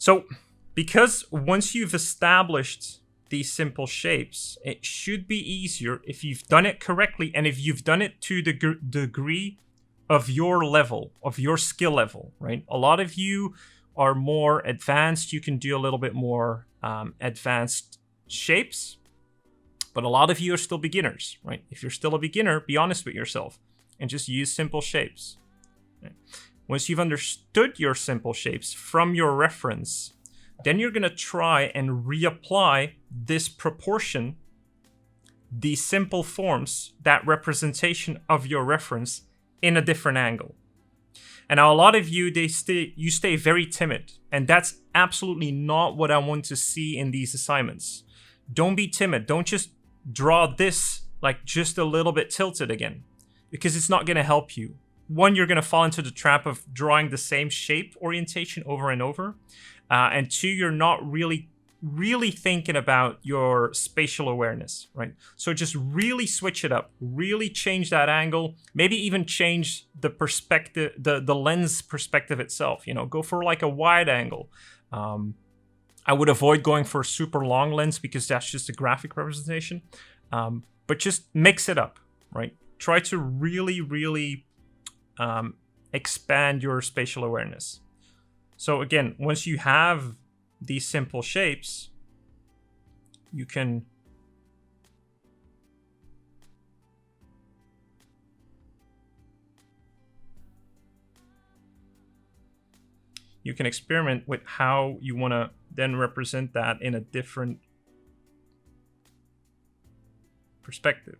So because once you've established these simple shapes, it should be easier if you've done it correctly and if you've done it to the degree of your level, of your skill level, right? A lot of you are more advanced. You can do a little bit more advanced shapes, but a lot of you are still beginners, right? If you're still a beginner, be honest with yourself and just use simple shapes. Right? Once you've understood your simple shapes from your reference, then you're going to try and reapply this proportion, these simple forms, that representation of your reference in a different angle. And now a lot of you, you stay very timid, and that's absolutely not what I want to see in these assignments. Don't be timid. Don't just draw this like just a little bit tilted again, because it's not going to help you. One, you're going to fall into the trap of drawing the same shape orientation over and over. And two, you're not really thinking about your spatial awareness, right? So just really switch it up, really change that angle, maybe even change the perspective, the lens perspective itself, go for like a wide angle. I would avoid going for a super long lens because that's just a graphic representation. But just mix it up, right? Try to really expand your spatial awareness. So again, once you have these simple shapes, you can experiment with how you want to then represent that in a different perspective.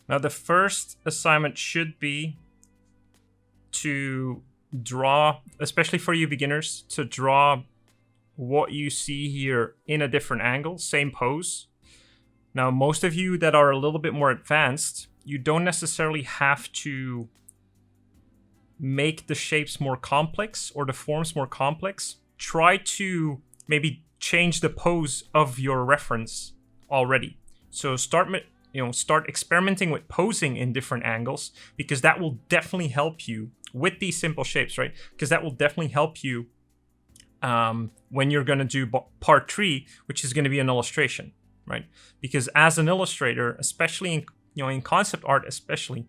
Now, the first assignment should be to draw, especially for you beginners, to draw what you see here in a different angle, same pose. Now, most of you that are a little bit more advanced, you don't necessarily have to make the shapes more complex or the forms more complex. Try to maybe change the pose of your reference already. So start experimenting with posing in different angles, because that will definitely help you with these simple shapes, right? Because that will definitely help you when you're going to do part 3, which is going to be an illustration, right? Because as an illustrator, especially in concept art, especially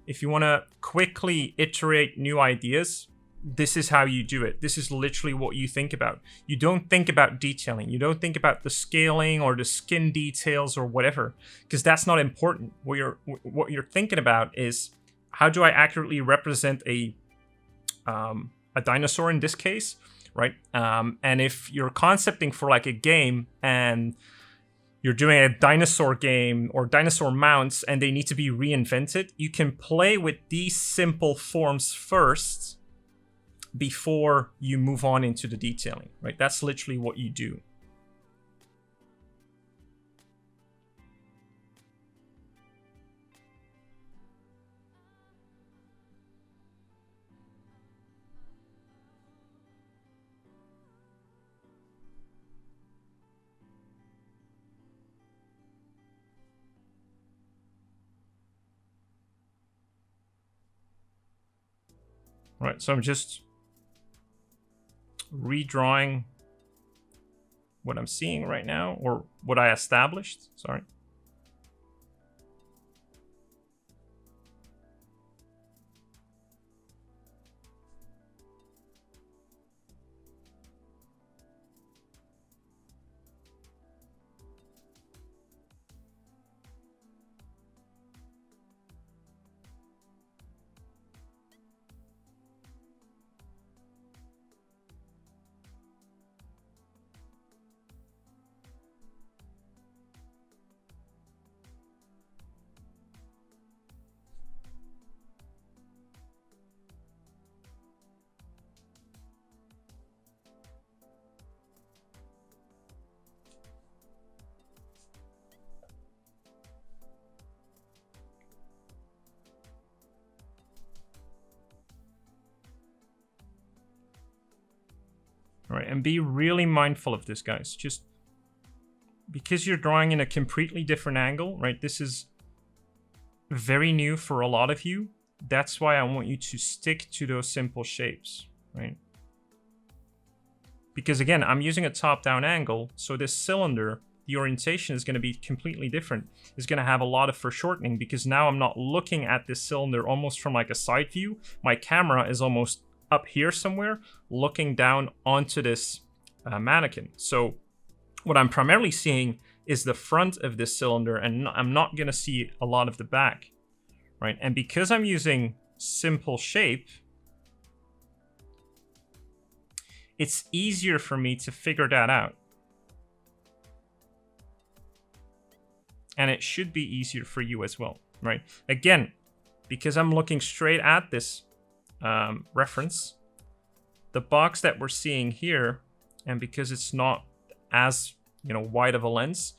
if you want to quickly iterate new ideas, this is how you do it. This is literally what you think about. You don't think about detailing. You don't think about the scaling or the skin details or whatever, because that's not important. What you're thinking about is, how do I accurately represent a dinosaur in this case, right? And if you're concepting for like a game and you're doing a dinosaur game or dinosaur mounts and they need to be reinvented, you can play with these simple forms first before you move on into the detailing, right? That's literally what you do. Right, so I'm just redrawing what I'm seeing right now, or what I established, sorry. right? And be really mindful of this, guys. Just because you're drawing in a completely different angle, right? This is very new for a lot of you. That's why I want you to stick to those simple shapes, right? Because again, I'm using a top-down angle, so this cylinder, the orientation is going to be completely different. It's going to have a lot of foreshortening because now I'm not looking at this cylinder almost from like a side view. My camera is almost up here somewhere, looking down onto this mannequin. So what I'm primarily seeing is the front of this cylinder, and I'm not going to see a lot of the back, right? And because I'm using simple shape, it's easier for me to figure that out. And it should be easier for you as well, right? Again, because I'm looking straight at this reference, the box that we're seeing here, and because it's not as, you know, wide of a lens,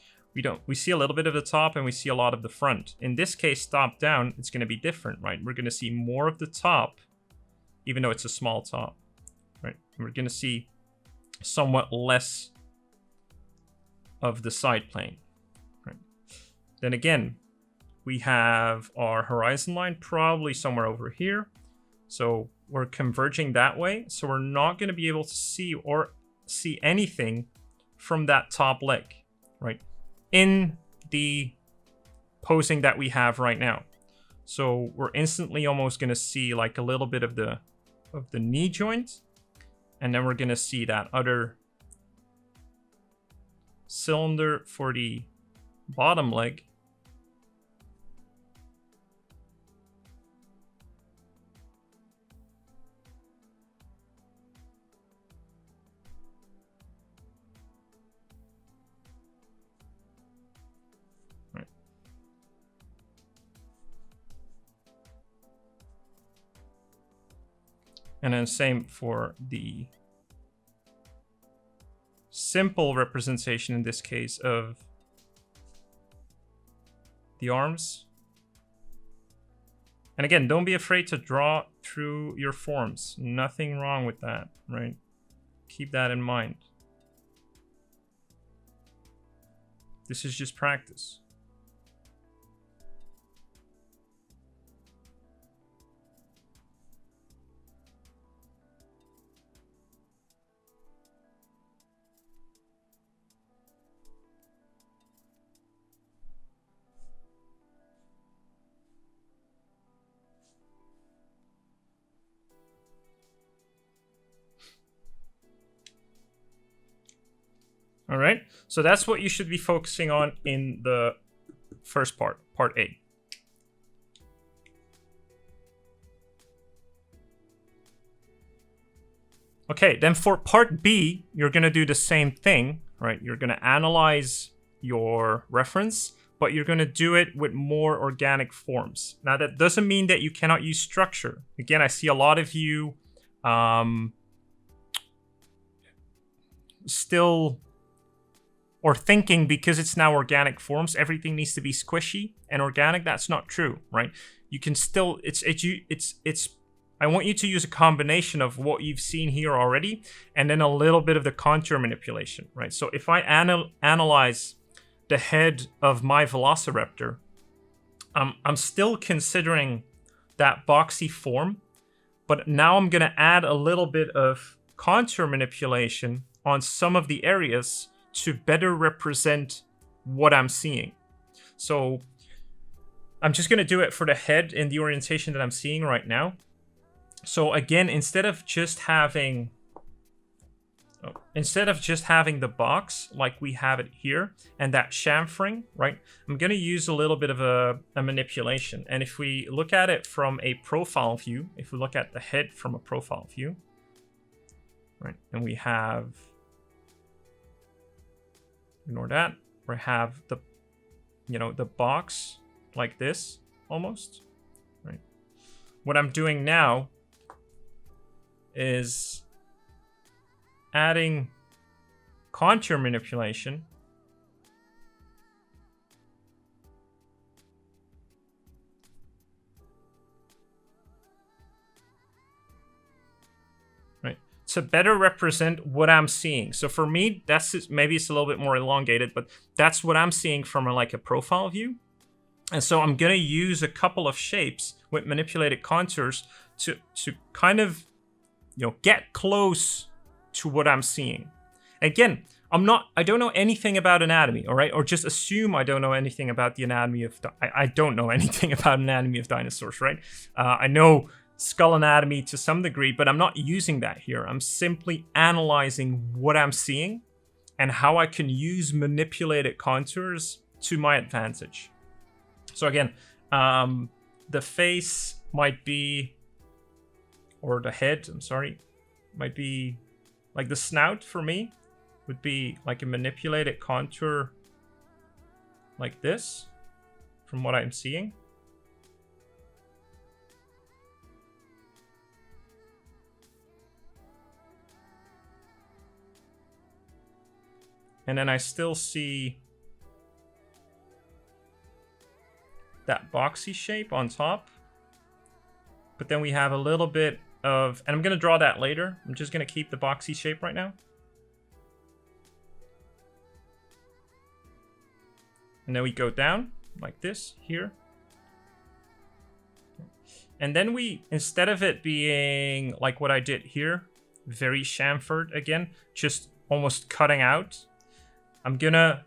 we see a little bit of the top and we see a lot of the front. In this case, top down, it's going to be different, right? We're going to see more of the top, even though it's a small top, right? We're going to see somewhat less of the side plane, right? Then again, we have our horizon line probably somewhere over here. So we're converging that way. So we're not going to be able to see anything from that top leg, right? In the posing that we have right now. So we're instantly almost going to see like a little bit of the knee joint. And then we're going to see that other cylinder for the bottom leg. Right. And then same for the simple representation in this case of the arms. And again, don't be afraid to draw through your forms. Nothing wrong with that, right? Keep that in mind. This is just practice. All right, so that's what you should be focusing on in the first part, part A. Okay, then for part B, you're gonna do the same thing, right? You're gonna analyze your reference, but you're gonna do it with more organic forms. Now that doesn't mean that you cannot use structure. Again, I see a lot of you still, or thinking because it's now organic forms, everything needs to be squishy and organic. That's not true, right? You can still, I want you to use a combination of what you've seen here already and then a little bit of the contour manipulation, right? So if I analyze the head of my Velociraptor, I'm still considering that boxy form, but now I'm gonna add a little bit of contour manipulation on some of the areas to better represent what I'm seeing. So I'm just going to do it for the head in the orientation that I'm seeing right now. So again, instead of just having the box like we have it here and that chamfering, right? I'm going to use a little bit of a manipulation. And if we look at it from a profile view, if we look at the head from a profile view, right? And we have, ignore that, we have the, the box like this almost, right? What I'm doing now is adding contour manipulation to better represent what I'm seeing. So for me, maybe it's a little bit more elongated, but that's what I'm seeing from like a profile view. And so I'm going to use a couple of shapes with manipulated contours to kind of, get close to what I'm seeing. Again, I don't know anything about anatomy, all right? Or just assume I don't know anything about the anatomy of, I don't know anything about anatomy of dinosaurs, right? I know skull anatomy to some degree, but I'm not using that here. I'm simply analyzing what I'm seeing and how I can use manipulated contours to my advantage. So again, the face might be, or the head, I'm sorry, might be like the snout for me would be like a manipulated contour like this from what I'm seeing. And then I still see that boxy shape on top. But then we have a little bit of, and I'm going to draw that later. I'm just going to keep the boxy shape right now. And then we go down like this here. And then we, instead of it being like what I did here, very chamfered again, just almost cutting out, I'm gonna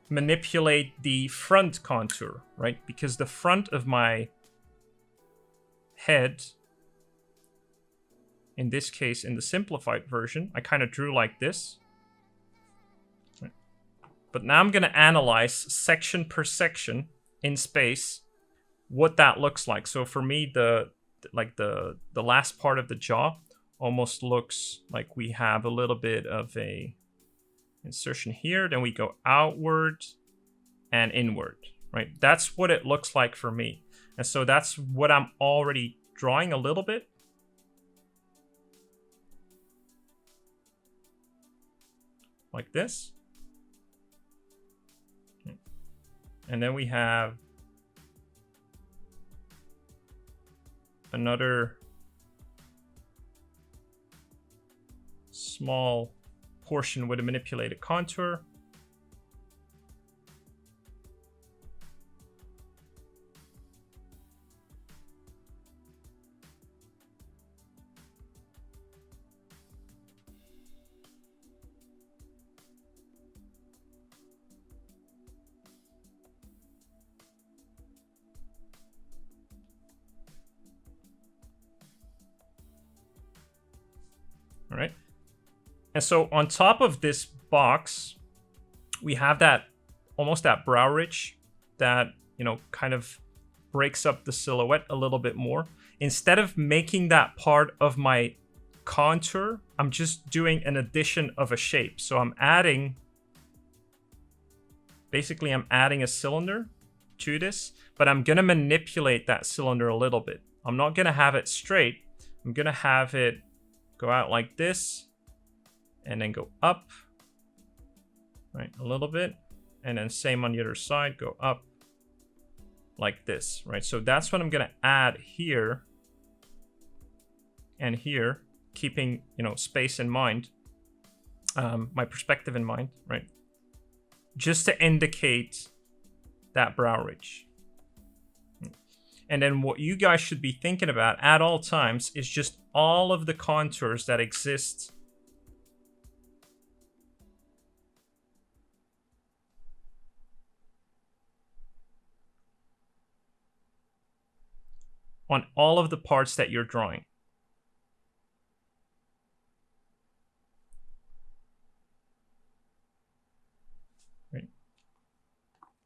manipulate the front contour, right? Because the front of my head, in this case, in the simplified version, I kind of drew like this. But now I'm gonna analyze section per section in space what that looks like. So for me, the last part of the jaw almost looks like we have a little bit of a insertion here, then we go outward and inward, right? That's what it looks like for me. And so that's what I'm already drawing a little bit. Like this. And then we have another small portion with a manipulated contour. All right. And so on top of this box, we have that almost that brow ridge that, kind of breaks up the silhouette a little bit more. Instead of making that part of my contour, I'm just doing an addition of a shape. So I'm adding a cylinder to this, but I'm going to manipulate that cylinder a little bit. I'm not going to have it straight. I'm going to have it go out like this and then go up, right, a little bit, and then same on the other side, go up like this, right? So that's what I'm gonna add here and here, keeping, space in mind, my perspective in mind, right? Just to indicate that brow ridge. And then what you guys should be thinking about at all times is just all of the contours that exist on all of the parts that you're drawing. Right.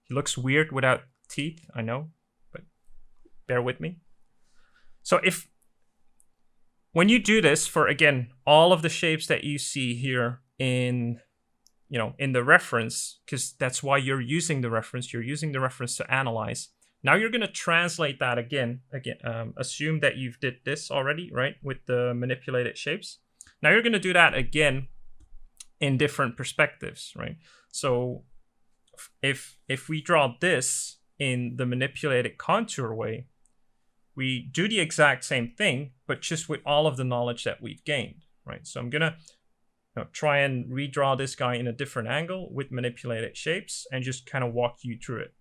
He looks weird without teeth, I know, but bear with me. So when you do this for, again, all of the shapes that you see here in the reference, because that's why you're using the reference to analyze. Now you're going to translate that again, assume that you've did this already, right, with the manipulated shapes. Now you're going to do that again in different perspectives, right? So if we draw this in the manipulated contour way, we do the exact same thing, but just with all of the knowledge that we've gained, right? So I'm gonna try and redraw this guy in a different angle with manipulated shapes and just kind of walk you through it.